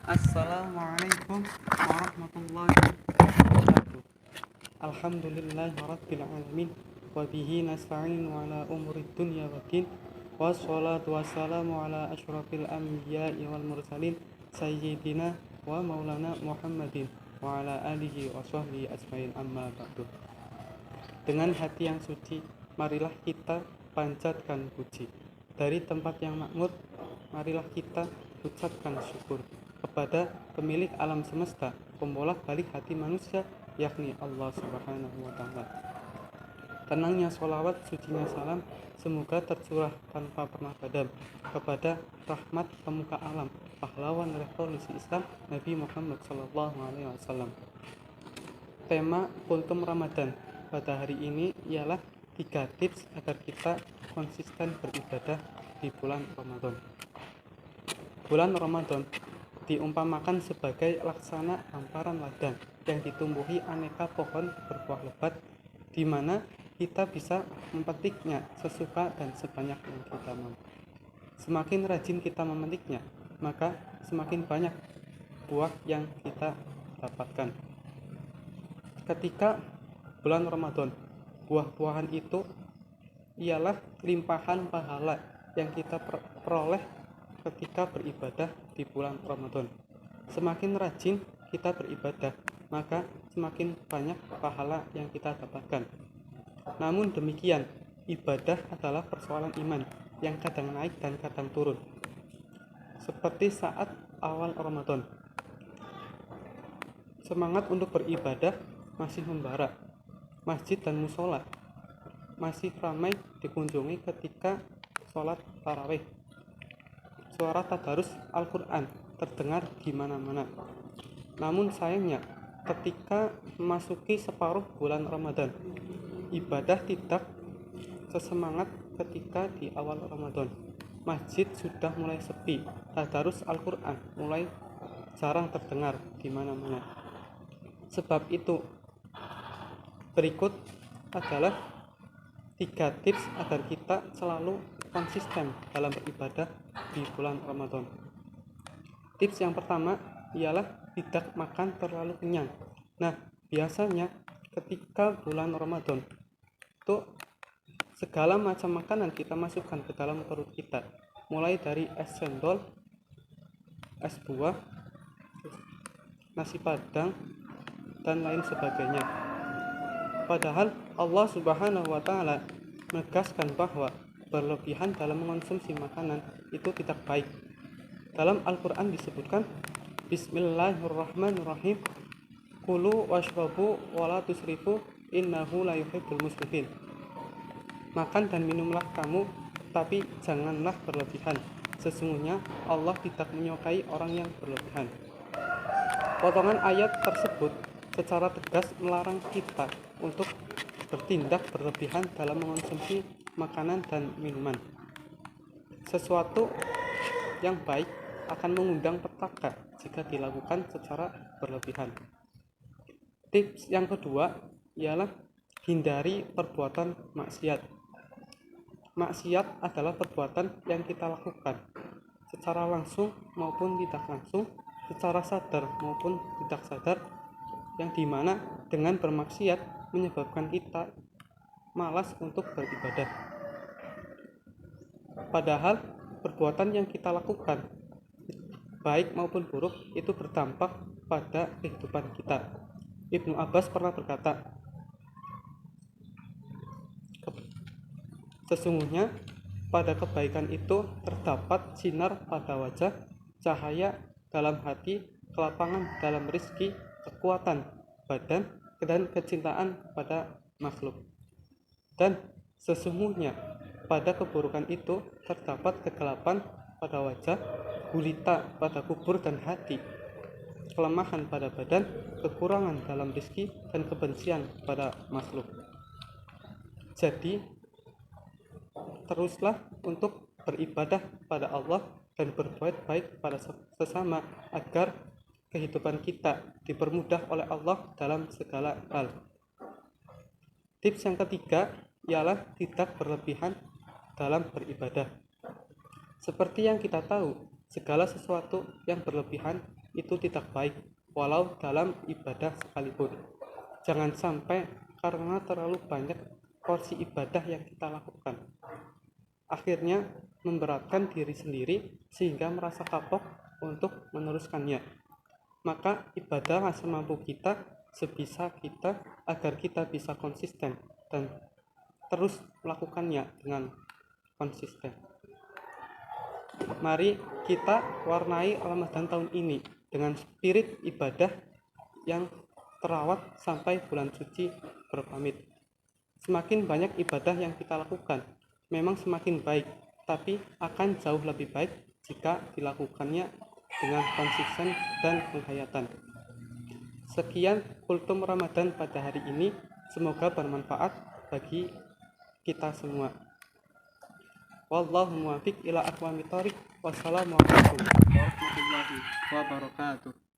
Assalamualaikum warahmatullahi wabarakatuh. Alhamdulillahirabbil alamin wa bihi nasta'in ala umuri dunya waddin wassalatu wassalamu ala asyrafil anbiya'i wal mursalin sayyidina wa maulana Muhammadin wa ala alihi wa sahbihi ajmain amma ba'du. Dengan hati yang suci, marilah kita panjatkan puji. Dari tempat yang makmur, marilah kita ucapkan syukur kepada pemilik alam semesta, pembolak balik hati manusia, yakni Allah Subhanahu wa Ta'ala. Tenangnya sholawat, sucinya salam, semoga tercurah tanpa pernah padam kepada rahmat pemuka alam, pahlawan revolusi Islam, Nabi Muhammad SAW. Tema Kultum Ramadan pada hari ini ialah 3 tips agar kita konsisten beribadah di bulan Ramadan. Bulan Ramadan diumpamakan sebagai laksana hamparan ladang yang ditumbuhi aneka pohon berbuah lebat, di mana kita bisa memetiknya sesuka dan sebanyak yang kita mau. Semakin rajin kita memetiknya, maka semakin banyak buah yang kita dapatkan. Ketika bulan Ramadan, buah-buahan itu ialah limpahan pahala yang kita peroleh ketika beribadah di bulan Ramadan. Semakin rajin kita beribadah, maka semakin banyak pahala yang kita dapatkan. Namun demikian, ibadah adalah persoalan iman yang kadang naik dan kadang turun. Seperti saat awal Ramadan, semangat untuk beribadah masih membara. Masjid dan musola masih ramai dikunjungi ketika sholat tarawih. Suara tadarus Al-Quran terdengar di mana-mana. Namun sayangnya, ketika memasuki separuh bulan Ramadan, ibadah tidak sesemangat ketika di awal Ramadan. Masjid sudah mulai sepi, tadarus Al-Quran mulai jarang terdengar di mana-mana. Sebab itu, berikut adalah 3 tips agar kita selalu konsisten dalam beribadah di bulan Ramadan. Tips yang pertama ialah tidak makan terlalu kenyang. Nah, biasanya ketika bulan Ramadan itu segala macam makanan kita masukkan ke dalam perut kita, mulai dari es cendol, es buah, nasi padang, dan lain sebagainya. Padahal Allah Subhanahu wa Ta'ala menegaskan bahwa berlebihan dalam mengonsumsi makanan itu tidak baik. Dalam Al-Quran disebutkan, Bismillahirrahmanirrahim, Kulu washrabu wala tusrifu innahu la yuhibbul musrifin. Makan dan minumlah kamu, tapi janganlah berlebihan. Sesungguhnya Allah tidak menyukai orang yang berlebihan. Potongan ayat tersebut secara tegas melarang kita untuk bertindak berlebihan dalam mengonsumsi makanan dan minuman. Sesuatu yang baik akan mengundang petaka jika dilakukan secara berlebihan. Tips yang kedua ialah hindari perbuatan maksiat. Maksiat adalah perbuatan yang kita lakukan secara langsung maupun tidak langsung, secara sadar maupun tidak sadar, yang dimana dengan bermaksiat menyebabkan kita malas untuk beribadah. Padahal perbuatan yang kita lakukan, baik maupun buruk, itu berdampak pada kehidupan kita. Ibnu Abbas pernah berkata, sesungguhnya pada kebaikan itu terdapat sinar pada wajah, cahaya dalam hati, kelapangan dalam rizki, kekuatan badan, dan kecintaan pada makhluk. Dan sesungguhnya pada keburukan itu terdapat kegelapan pada wajah, gulita pada kubur dan hati, kelemahan pada badan, kekurangan dalam rizki, dan kebencian pada makhluk. Jadi teruslah untuk beribadah pada Allah dan berbuat baik pada sesama agar kehidupan kita dipermudah oleh Allah dalam segala hal. Tips yang ketiga ialah tidak berlebihan dalam beribadah. Seperti yang kita tahu, Segala sesuatu yang berlebihan itu tidak baik, walau dalam ibadah sekalipun. Jangan sampai karena terlalu banyak porsi ibadah yang kita lakukan, akhirnya memberatkan diri sendiri sehingga merasa kapok untuk meneruskannya. Maka ibadahlah semampu kita, sebisa kita, agar kita bisa konsisten dan terus melakukannya dengan konsisten. Mari kita warnai Ramadan tahun ini dengan spirit ibadah yang terawat sampai bulan suci berpamit. Semakin banyak ibadah yang kita lakukan, memang semakin baik, tapi akan jauh lebih baik jika dilakukannya dengan konsisten dan penghayatan. Sekian kultum Ramadan pada hari ini, semoga bermanfaat bagi kita semua. Wallahu muwaffiq ila aqwamit thoriq. Wassalamualaikum warahmatullahi wabarakatuh.